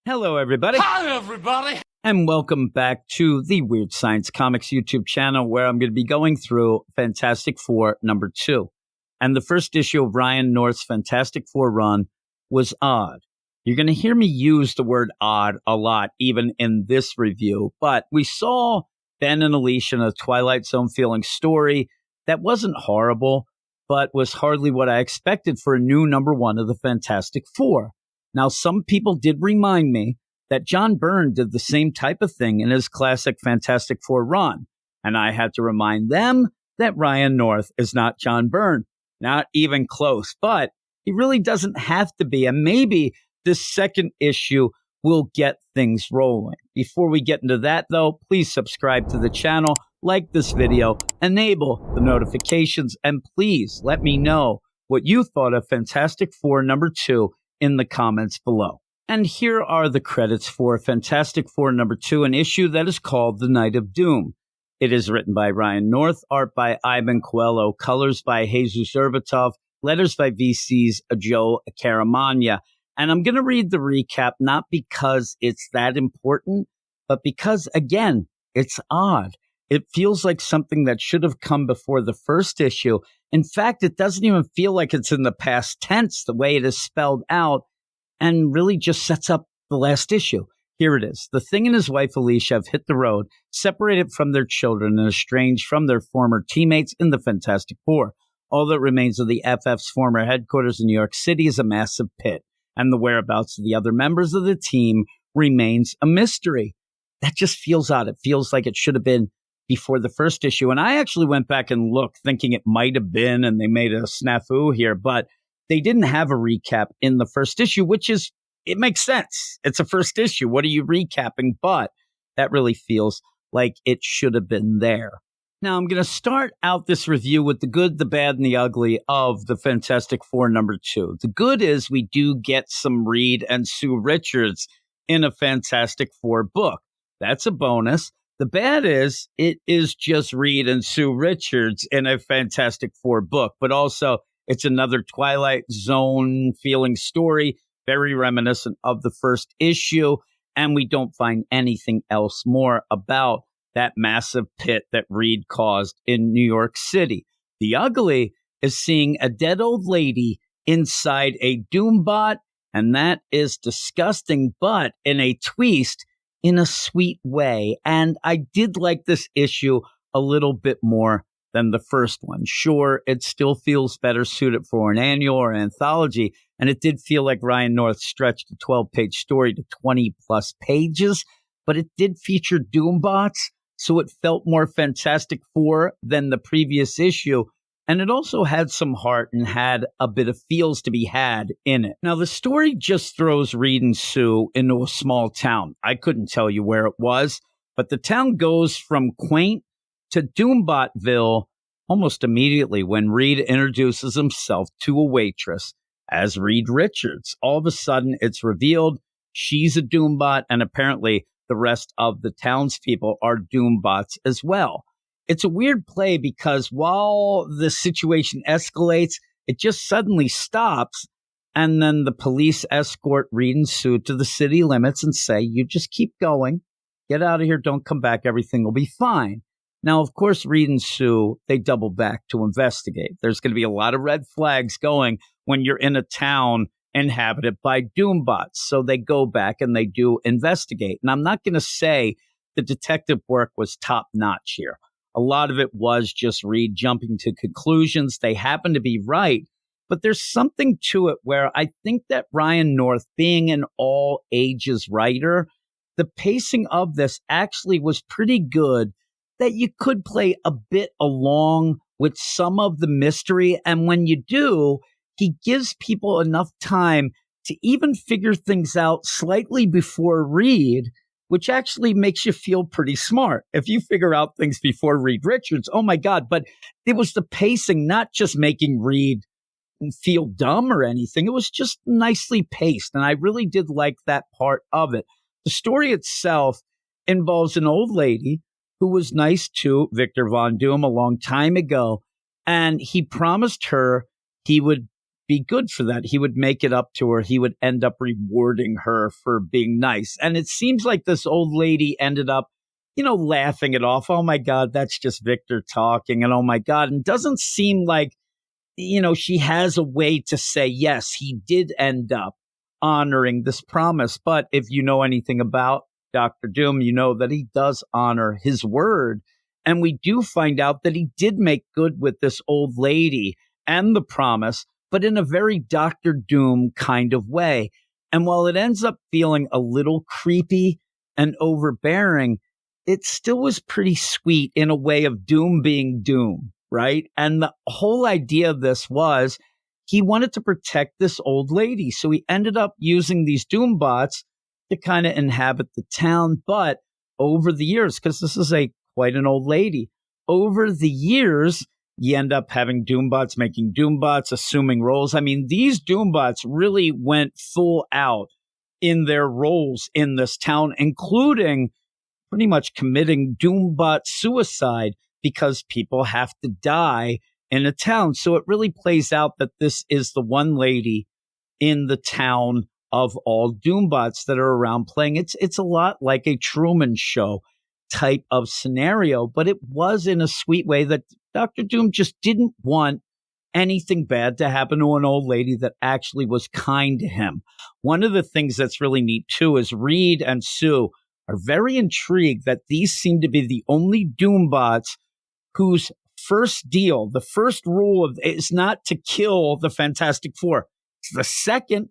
Hello, everybody. Hi, everybody. And welcome back to the Weird Science Comics YouTube channel, where I'm going to be going through Fantastic Four #2. And the first issue of Ryan North's Fantastic Four run was odd. You're going to hear me use the word odd a lot, even in this review. But we saw Ben and Alicia in a Twilight Zone feeling story that wasn't horrible, but was hardly what I expected for a new #1 of the Fantastic Four. Now, some people did remind me that John Byrne did the same type of thing in his classic Fantastic Four run, and I had to remind them that Ryan North is not John Byrne, not even close, but he really doesn't have to be, and maybe this second issue will get things rolling. Before we get into that, though, please subscribe to the channel, like this video, enable the notifications, and please let me know what you thought of Fantastic Four #2 in the comments below. And here are the credits for Fantastic Four #2, an issue that is called The Night of Doom. It is written by Ryan North, art by Iban, Coello, colors by Jesus ABURTOV, letters by VC's Joe Caramagna. And I'm going to read the recap, not because it's that important, but because, again, it's odd. It feels like something that should have come before the first issue. In fact, it doesn't even feel like it's in the past tense, the way it is spelled out, and really just sets up the last issue. Here it is. The Thing and his wife, Alicia, have hit the road, separated from their children and estranged from their former teammates in the Fantastic Four. All that remains of the FF's former headquarters in New York City is a massive pit, and the whereabouts of the other members of the team remains a mystery. That just feels odd. It feels like it should have been before the first issue. And I actually went back and looked, thinking it might have been, and they made a snafu here, but they didn't have a recap in the first issue, which is, it makes sense. It's a first issue. What are you recapping? But that really feels like it should have been there. Now, I'm going to start out this review with the good, the bad, and the ugly of the Fantastic Four #2. The good is we do get some Reed and Sue Richards in a Fantastic Four book. That's a bonus. The bad is it is just Reed and Sue Richards in a Fantastic Four book, but also it's another Twilight Zone feeling story, very reminiscent of the first issue, and we don't find anything else more about that massive pit that Reed caused in New York City. The ugly is seeing a dead old lady inside a Doombot, and that is disgusting, but in a twist, in a sweet way. And I did like this issue a little bit more than the first one. Sure, it still feels better suited for an annual or anthology, and it did feel like Ryan North stretched a 12-page story to 20-plus pages, but it did feature Doombots, so it felt more Fantastic Four than the previous issue, and it also had some heart and had a bit of feels to be had in it. Now, the story just throws Reed and Sue into a small town. I couldn't tell you where it was, but the town goes from quaint to Doombotville almost immediately when Reed introduces himself to a waitress as Reed Richards. All of a sudden, it's revealed she's a Doombot, and apparently the rest of the townspeople are Doombots as well. It's a weird play because while the situation escalates, it just suddenly stops, and then the police escort Reed and Sue to the city limits and say, you just keep going, get out of here, don't come back, everything will be fine. Now, of course, Reed and Sue, they double back to investigate. There's going to be a lot of red flags going when you're in a town inhabited by Doombots. So they go back and they do investigate. And I'm not going to say the detective work was top notch here. A lot of it was just Reed jumping to conclusions. They happen to be right, but there's something to it where I think that Ryan North, being an all ages writer, the pacing of this actually was pretty good, that you could play a bit along with some of the mystery. And when you do, he gives people enough time to even figure things out slightly before Reed, which actually makes you feel pretty smart. If you figure out things before Reed Richards, oh my God. But it was the pacing, not just making Reed feel dumb or anything. It was just nicely paced. And I really did like that part of it. The story itself involves an old lady who was nice to Victor Von Doom a long time ago. And he promised her he would be good for that. He would make it up to her. He would end up rewarding her for being nice. And it seems like this old lady ended up, laughing it off. Oh my God, that's just Victor talking. And oh my God. And doesn't seem like, she has a way to say, yes, he did end up honoring this promise. But if you know anything about Dr. Doom, you know that he does honor his word. And we do find out that he did make good with this old lady and the promise, but in a very Dr. Doom kind of way. And while it ends up feeling a little creepy and overbearing, it still was pretty sweet in a way of Doom being Doom, right? And the whole idea of this was he wanted to protect this old lady. So he ended up using these Doom bots to kind of inhabit the town. But over the years, because this is quite an old lady, over the years, you end up having Doombots making Doombots, assuming roles. I mean, these Doombots really went full out in their roles in this town, including pretty much committing Doombot suicide because people have to die in a town. So it really plays out that this is the one lady in the town of all Doombots that are around playing. It's a lot like a Truman Show type of scenario, but it was in a sweet way that Dr. Doom just didn't want anything bad to happen to an old lady that actually was kind to him. One of the things that's really neat too is Reed and Sue are very intrigued that these seem to be the only Doombots whose first deal, the first rule is not to kill the Fantastic Four. It's the second,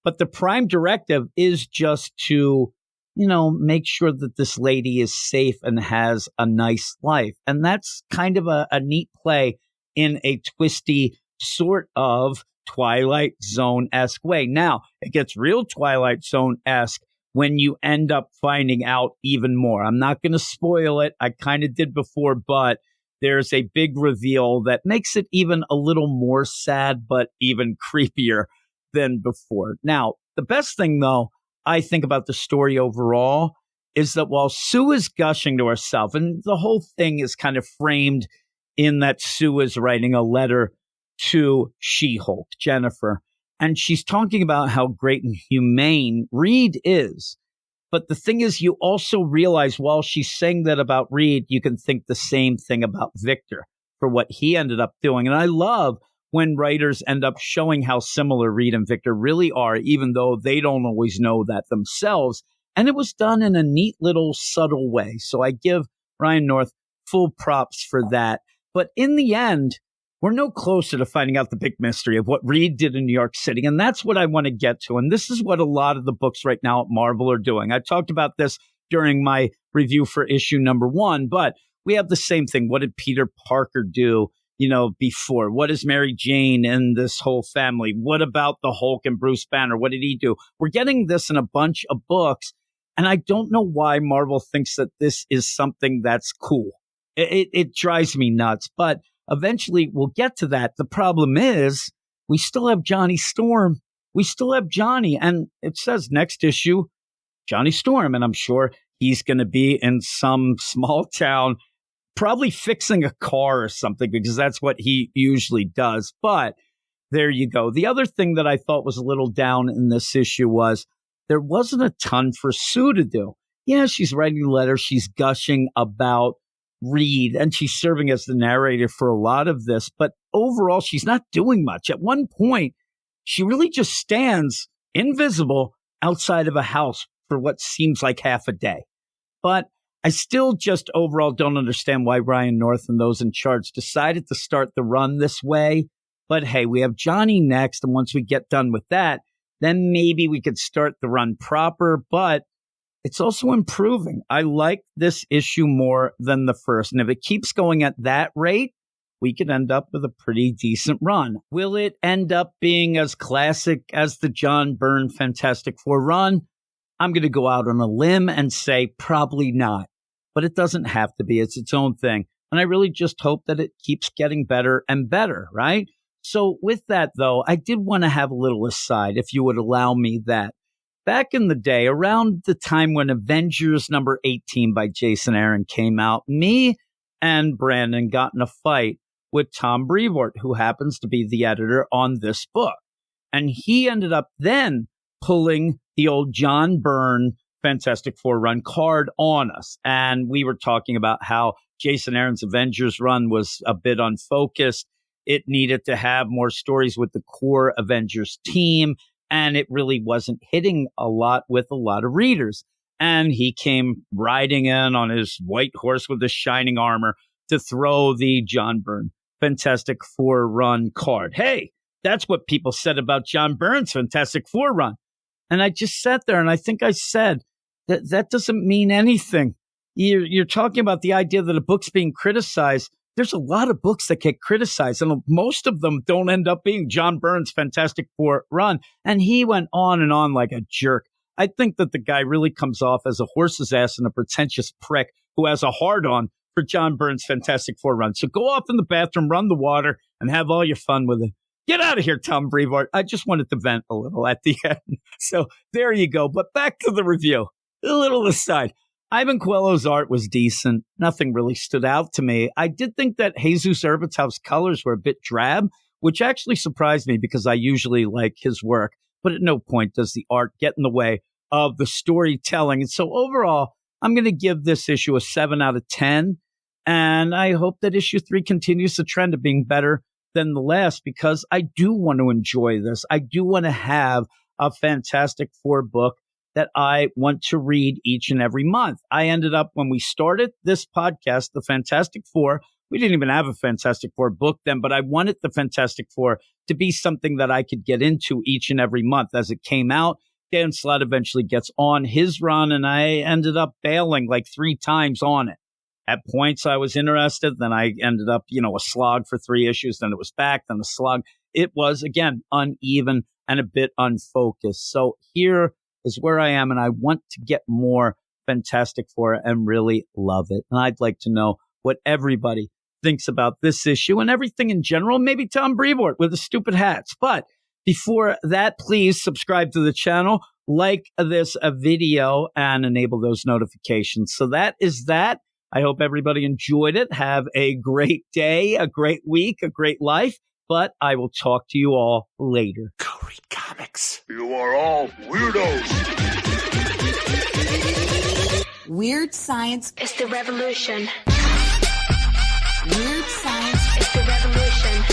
but the prime directive is just to make sure that this lady is safe and has a nice life. And that's kind of a neat play in a twisty sort of Twilight Zone-esque way. Now, it gets real Twilight Zone-esque when you end up finding out even more. I'm not going to spoil it. I kind of did before, but there's a big reveal that makes it even a little more sad, but even creepier than before. Now, the best thing, though, I think about the story overall is that while Sue is gushing to herself, and the whole thing is kind of framed in that Sue is writing a letter to She-Hulk, Jennifer, and she's talking about how great and humane Reed is. But the thing is, you also realize while she's saying that about Reed, you can think the same thing about Victor for what he ended up doing. And I love when writers end up showing how similar Reed and Victor really are, even though they don't always know that themselves. And it was done in a neat little subtle way. So I give Ryan North full props for that. But in the end, we're no closer to finding out the big mystery of what Reed did in New York City. And that's what I want to get to. And this is what a lot of the books right now at Marvel are doing. I talked about this during my review for issue number 1, but we have the same thing. What did Peter Parker do, before? What is Mary Jane and this whole family? What about the Hulk and Bruce Banner? What did he do? We're getting this in a bunch of books. And I don't know why Marvel thinks that this is something that's cool. It drives me nuts, but eventually we'll get to that. The problem is we still have Johnny Storm. We still have Johnny. And it says next issue, Johnny Storm. And I'm sure he's going to be in some small town, probably fixing a car or something, because that's what he usually does. But there you go. The other thing that I thought was a little down in this issue was there wasn't a ton for Sue to do. Yeah, she's writing letters. She's gushing about Reed, and she's serving as the narrator for a lot of this. But overall, she's not doing much. At one point, she really just stands invisible outside of a house for what seems like half a day. But I still just overall don't understand why Ryan North and those in charge decided to start the run this way. But hey, we have Johnny next. And once we get done with that, then maybe we could start the run proper. But it's also improving. I like this issue more than the first. And if it keeps going at that rate, we could end up with a pretty decent run. Will it end up being as classic as the John Byrne Fantastic Four run? I'm going to go out on a limb and say probably not. But it doesn't have to be. It's its own thing. And I really just hope that it keeps getting better and better, right? So with that, though, I did want to have a little aside, if you would allow me that. Back in the day, around the time when Avengers number 18 by Jason Aaron came out, me and Brandon got in a fight with Tom Brevoort, who happens to be the editor on this book. And he ended up then pulling the old John Byrne Fantastic Four run card on us. And we were talking about how Jason Aaron's Avengers run was a bit unfocused. It needed to have more stories with the core Avengers team, and it really wasn't hitting a lot with a lot of readers. And he came riding in on his white horse with his shining armor to throw the John Byrne Fantastic Four run card. Hey, that's what people said about John Byrne's Fantastic Four run. And I just sat there and I think I said that doesn't mean anything. You're talking about the idea that a book's being criticized. There's a lot of books that get criticized, and most of them don't end up being John Byrne's Fantastic Four run. And he went on and on like a jerk. I think that the guy really comes off as a horse's ass and a pretentious prick who has a hard-on for John Byrne's Fantastic Four run. So go off in the bathroom, run the water, and have all your fun with it. Get out of here, Tom Brevoort. I just wanted to vent a little at the end. So there you go. But back to the review. A little aside. Ivan Coello's art was decent. Nothing really stood out to me. I did think that Jesus Ervitow's colors were a bit drab, which actually surprised me because I usually like his work. But at no point does the art get in the way of the storytelling. And so overall, I'm going to give this issue a 7 out of 10. And I hope that issue 3 continues the trend of being better than the last, because I do want to enjoy this. I do want to have a Fantastic Four book that I want to read each and every month. I ended up, when we started this podcast, the Fantastic Four, we didn't even have a Fantastic Four book then, but I wanted the Fantastic Four to be something that I could get into each and every month as it came out. Dan Slott eventually gets on his run, and I ended up bailing like 3 times on it. At points I was interested, then I ended up, a slog for 3 issues, then it was back, then a slog. It was, again, uneven and a bit unfocused. So here is where I am, and I want to get more Fantastic Four and really love it. And I'd like to know what everybody thinks about this issue and everything in general, maybe Tom Brevoort with the stupid hats. But before that, please subscribe to the channel, like this video, and enable those notifications. So that is that. I hope everybody enjoyed it. Have a great day, a great week, a great life. But I will talk to you all later. Go read comics. You are all weirdos. Weird science is the revolution. Weird science is the revolution.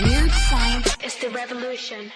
Weird science is the revolution.